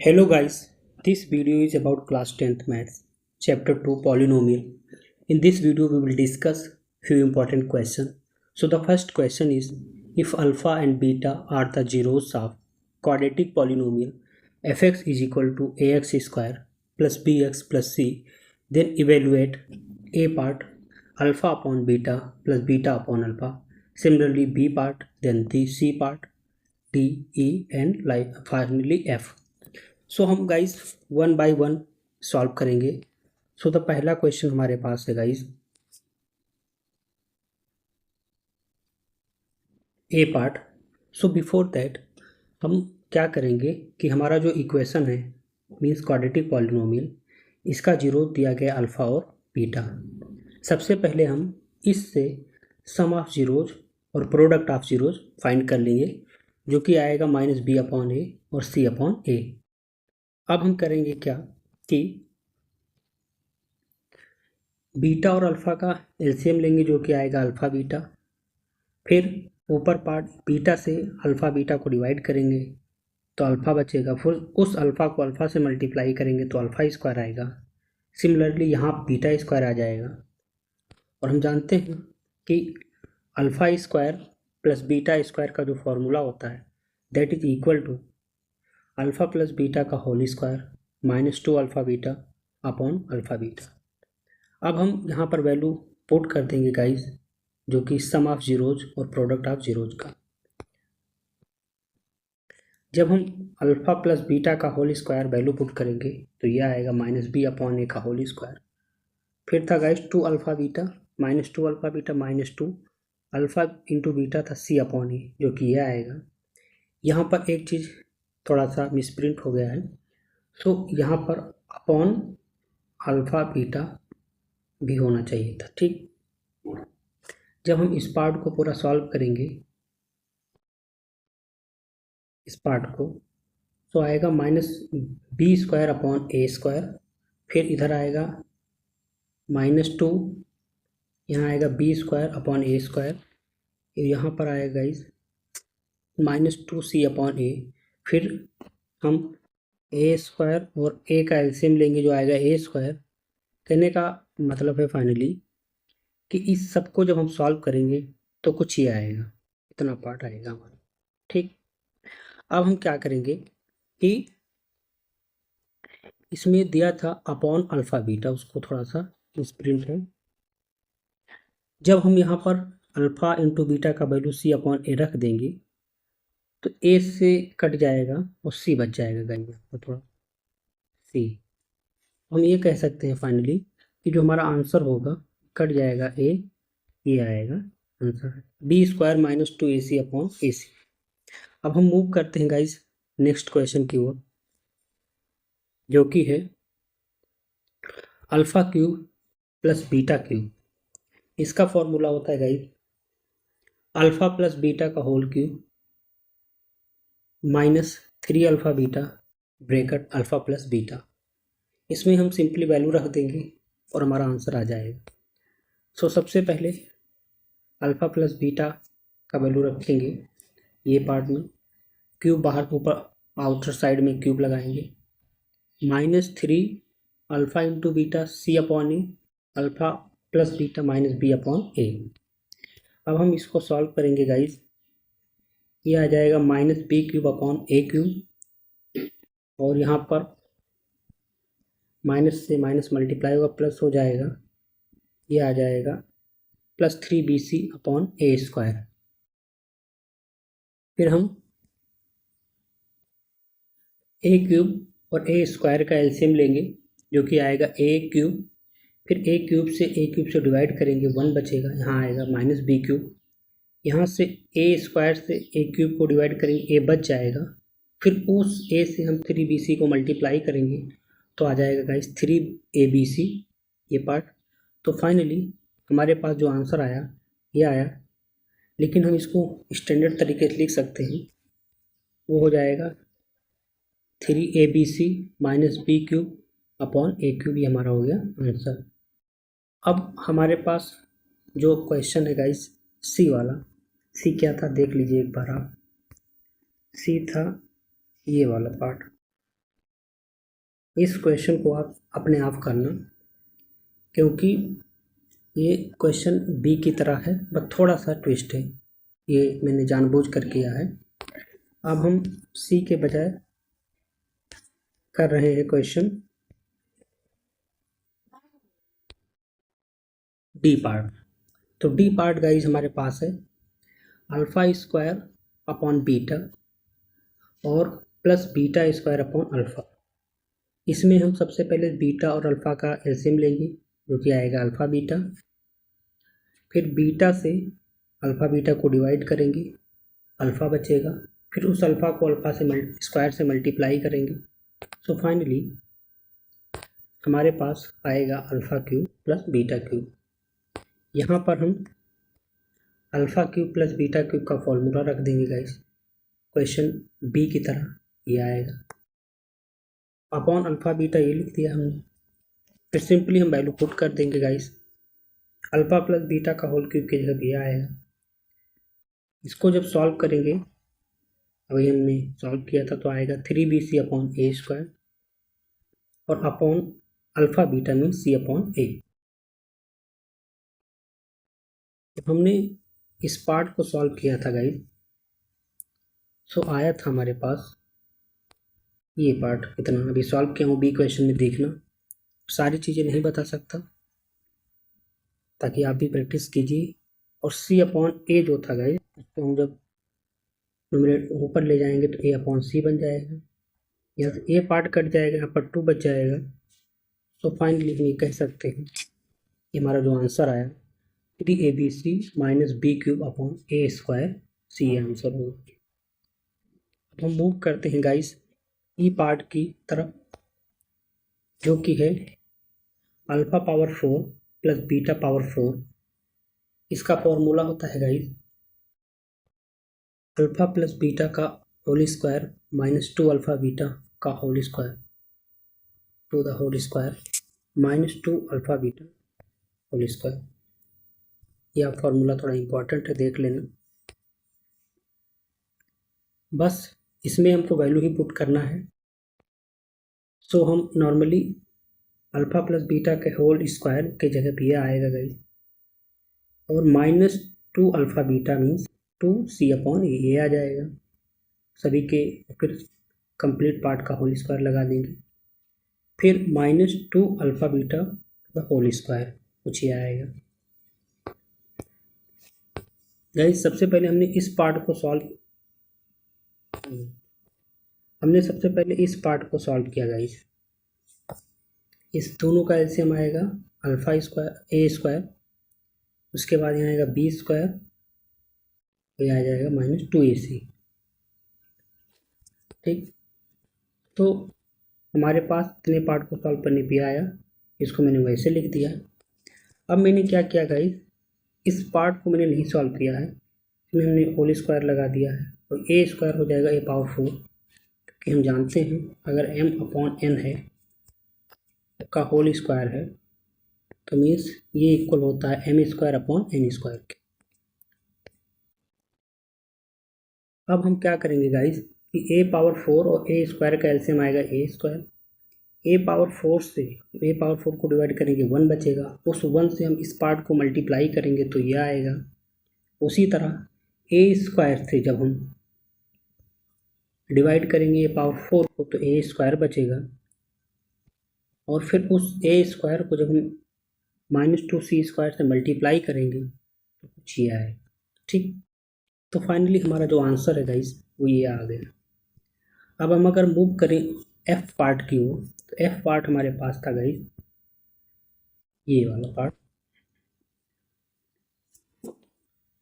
Hello guys, this video is about class 10th maths, chapter 2 polynomial. In this video we will discuss few important questions. So the first question is, if alpha and beta are the zeros of quadratic polynomial fx is equal to ax square plus bx plus c, then evaluate a part alpha upon beta plus beta upon alpha. Similarly b part, then the c part, d, e and finally f. सो हम guys one by one solve करेंगे। So the पहला question हमारे पास है guys A part. So before that हम क्या करेंगे कि हमारा जो इक्वेशन है मीन्स क्वाड्रेटिक पॉलिनोमियल, इसका जीरो दिया गया अल्फ़ा और बीटा। सबसे पहले हम इससे सम ऑफ जीरोज और प्रोडक्ट ऑफ जीरोज फाइंड कर लेंगे, जो कि आएगा माइनस बी अपॉन ए और सी अपॉन ए। अब हम करेंगे क्या कि बीटा और अल्फ़ा का एलसीएम लेंगे, जो कि आएगा अल्फ़ा बीटा। फिर ऊपर पार्ट बीटा से अल्फ़ा बीटा को डिवाइड करेंगे तो अल्फ़ा बचेगा, फिर उस अल्फ़ा को अल्फ़ा से मल्टीप्लाई करेंगे तो अल्फ़ा स्क्वायर आएगा। सिमिलरली यहाँ बीटा स्क्वायर आ जाएगा, और हम जानते हैं कि alpha square plus beta square का जो फॉर्मूला होता है that is equal to alpha plus beta का whole square minus two alpha beta upon alpha beta. अब हम यहाँ पर वैल्यू पुट कर देंगे गाइज, जो कि सम ऑफ जीरोज और प्रोडक्ट ऑफ जीरोज का। जब हम अल्फ़ा प्लस बीटा का होल स्क्वायर वैल्यू पुट करेंगे तो यह आएगा माइनस बी अपॉन ए का होल स्क्वायर। फिर था guys two alpha beta minus two alpha beta minus two alpha into beta था सी अपॉन ए, जो कि यह आएगा। यहाँ पर एक चीज़ थोड़ा सा मिसप्रिंट हो गया है। सो यहाँ पर अपॉन अल्फ़ा बीटा भी होना चाहिए था, ठीक। जब हम इस पार्ट को पूरा सॉल्व करेंगे, इस पार्ट को, तो आएगा minus B square upon A square. फिर इधर आएगा माइनस टू, यहाँ आएगा B square upon A square. यहाँ पर आएगा इस माइनस टू सी अपॉन ए। फिर हम ए स्क्वायर और ए का एलसीएम लेंगे, जो आएगा ए स्क्वायर। कहने का मतलब है फाइनली कि इस सब को जब हम सॉल्व करेंगे तो कुछ ही आएगा, इतना पार्ट आएगा हमारा, ठीक। अब हम क्या करेंगे कि इसमें दिया था अपॉन अल्फ़ा बीटा, उसको थोड़ा सा मिसप्रिंट है। जब हम यहाँ पर अल्फ़ा इंटू बीटा का वैल्यू सी अपॉन ए रख देंगे तो ए से कट जाएगा और सी बच जाएगा गाइस, तो थोड़ा सी। हम ये कह सकते हैं फाइनली कि जो हमारा आंसर होगा कट जाएगा ए, ये आएगा answer B square minus two A C upon A C. अब हम मूव करते हैं गाइस नेक्स्ट क्वेश्चन की ओर, जो कि है alpha cube plus beta cube. इसका फॉर्मूला होता है गाइस अल्फ़ा प्लस बीटा का whole cube minus three alpha beta bracket alpha plus beta. इसमें हम सिंपली वैल्यू रख देंगे और हमारा आंसर आ जाएगा। सो सबसे पहले अल्फ़ा प्लस बीटा का वैल्यू रखेंगे ये पार्ट में, क्यूब बाहर ऊपर आउटर साइड में क्यूब लगाएंगे, minus three alpha into beta C upon A alpha plus beta minus B upon A. अब हम इसको सॉल्व करेंगे गाइज, ये आ जाएगा minus B cube upon A cube, और यहाँ पर माइनस से माइनस मल्टीप्लाई होगा प्लस हो जाएगा, ये आ जाएगा plus three B C upon A square. फिर हम ए क्यूब और ए स्क्वायर का एलसीएम लेंगे, जो कि आएगा ए क्यूब। फिर ए क्यूब से डिवाइड करेंगे, वन बचेगा, यहाँ आएगा माइनस बी क्यूब। यहाँ से ए स्क्वायर से ए क्यूब को डिवाइड करेंगे, ए बच जाएगा। फिर उस ए से हम थ्री बी सी को मल्टीप्लाई करेंगे तो आ जाएगा guys three A B C, ये पार्ट। तो फाइनली हमारे पास जो आंसर आया ये आया, लेकिन हम इसको स्टैंडर्ड तरीके से लिख सकते हैं, वो हो जाएगा three A B C minus B cube upon A cube, ये हमारा हो गया आंसर। अब हमारे पास जो क्वेश्चन है गाइस सी वाला, सी क्या था देख लीजिए एक बार आप। सी था ये वाला पार्ट, इस क्वेश्चन को आप अपने आप करना, क्योंकि ये क्वेश्चन बी की तरह है बट थोड़ा सा ट्विस्ट है, ये मैंने जानबूझ कर किया है। अब हम सी के बजाय कर रहे हैं क्वेश्चन डी पार्ट। तो डी पार्ट गाइज हमारे पास है अल्फा स्क्वायर अपॉन बीटा और plus beta square upon alpha. इसमें हम सबसे पहले बीटा और अल्फा का एलसीएम लेंगे, जो कि आएगा अल्फा बीटा। फिर बीटा से अल्फा बीटा को डिवाइड करेंगे, अल्फा बचेगा। फिर उस अल्फा को अल्फा से स्क्वायर से मल्टीप्लाई करेंगे। सो फाइनली हमारे पास आएगा alpha cube plus beta cube. यहाँ पर हम alpha cube plus beta cube का फॉर्मूला रख देंगे गाइस, क्वेश्चन बी की तरह ये आएगा। अपॉन अल्फा बीटा ये लिख दिया हमने। फिर सिंपली हम वैल्यू पुट कर देंगे गाइस, अल्फा प्लस बीटा का होल क्यूब की जगह ये आएगा। इसको जब सॉल्व करेंगे, अभी हमने सॉल्व किया था, तो आएगा 3bc अपॉन ए स्क्वायर और अपॉन अल्फा बीटा में c अपॉन ए। जब हमने इस पार्ट को सॉल्व किया था गाइस, सो आया था हमारे पास ये पार्ट। कितना अभी सॉल्व किया हूँ बी क्वेश्चन में देखना, सारी चीज़ें नहीं बता सकता, ताकि आप भी प्रैक्टिस कीजिए। और c अपॉन ए जो था गाइस, उसको हम जब न्यूमरेटर ऊपर ले जाएंगे तो a अपॉन सी बन जाएगा। यहाँ से a पार्ट कट जाएगा, यहाँ पर 2 बच जाएगा। तो फाइनली हम ये कह सकते हैं कि हमारा जो आंसर आया 3abc minus B cube upon A square, C answer होगा। अब हम मूव करते हैं गाइस ई पार्ट की तरफ, जो कि है अल्फा पावर 4 प्लस बीटा पावर 4। इसका फॉर्मूला होता है गाइस अल्फा प्लस बीटा का whole square minus 2 alpha beta का whole square to the whole square minus 2 alpha beta whole square. यह फॉर्मूला थोड़ा इम्पोर्टेंट है, देख लेना। बस इसमें हमको वैल्यू ही पुट करना है। सो हम नॉर्मली अल्फा प्लस बीटा के होल स्क्वायर के जगह पे यह आएगा गाइस, और minus 2 alpha beta means 2c upon A आ जाएगा सभी के। फिर कंप्लीट पार्ट का होल स्क्वायर लगा देंगे, फिर minus 2 alpha beta the whole square, कुछ ये आएगा गाइस। सबसे पहले हमने इस पार्ट को सॉल्व किया गाइस। इस दोनों का एलसीएम आएगा अल्फा स्क्वायर ए स्क्वायर, उसके बाद यहाँ आएगा बी स्क्वायर, तो यह आ जाएगा माइनस 2ac। ठीक, तो हमारे पास इतने पार्ट को सॉल्व करने पे आया, इसको मैंने वैसे लिख दिया। अब मैंने क्या किया गाइस, इस पार्ट को मैंने नहीं सॉल्व किया है, इसमें हमने होल स्क्वायर लगा दिया है, और ए स्क्वायर हो जाएगा a पावर 4, क्योंकि हम जानते हैं अगर m अपॉन n है का होल स्क्वायर है तो मीन्स ये इक्वल होता है m square upon n square के। अब हम क्या करेंगे गाइस कि a पावर 4 और a स्क्वायर का एलसीएम आएगा a स्क्वायर। a पावर 4 से a पावर 4 को डिवाइड करेंगे 1 बचेगा, उस 1 से हम इस पार्ट को मल्टीप्लाई करेंगे तो यह आएगा। उसी तरह a स्क्वायर से जब हम डिवाइड करेंगे a पावर 4 को तो a स्क्वायर बचेगा, और फिर उस a स्क्वायर को जब हम माइनस 2c स्क्वायर से मल्टीप्लाई करेंगे तो कुछ ये आएगा। ठीक, तो फाइनली हमारा जो आंसर है गाइस वो ये आ गया। अब हम अगर मूव करें f पार्ट की ओर, तो f पार्ट हमारे पास था गाइस ये वाला पार्ट।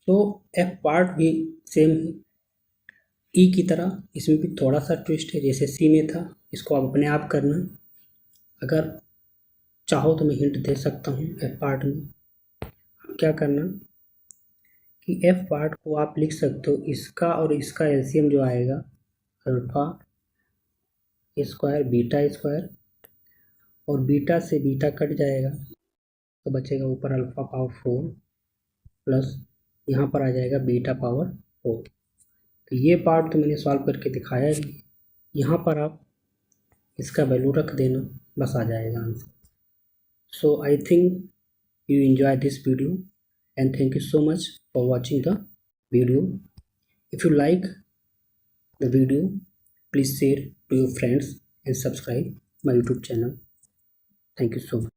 तो f पार्ट भी सेम है e की तरह, इसमें भी थोड़ा सा ट्विस्ट है, जैसे c में था। इसको आप अपने आप करना, अगर चाहो तो मैं हिंट दे सकता हूँ। f पार्ट में क्या करना कि f पार्ट को आप लिख सकते हो इसका और इसका एलसीएम जो आएगा अल्फा स्क्वायर बीटा स्क्वायर, और बीटा से बीटा कट जाएगा तो बचेगा ऊपर अल्फा पावर 4 प्लस यहाँ पर आ जाएगा बीटा पावर 4। तो ये पार्ट तो मैंने सॉल्व करके दिखाया ही। यहाँ पर आप इसका वैल्यू रख देना, बस आ जाएगा answer. So I think you enjoy this video, and thank you so much for watching the video. If you like the video, please share to your friends and subscribe my YouTube channel. Thank you so much.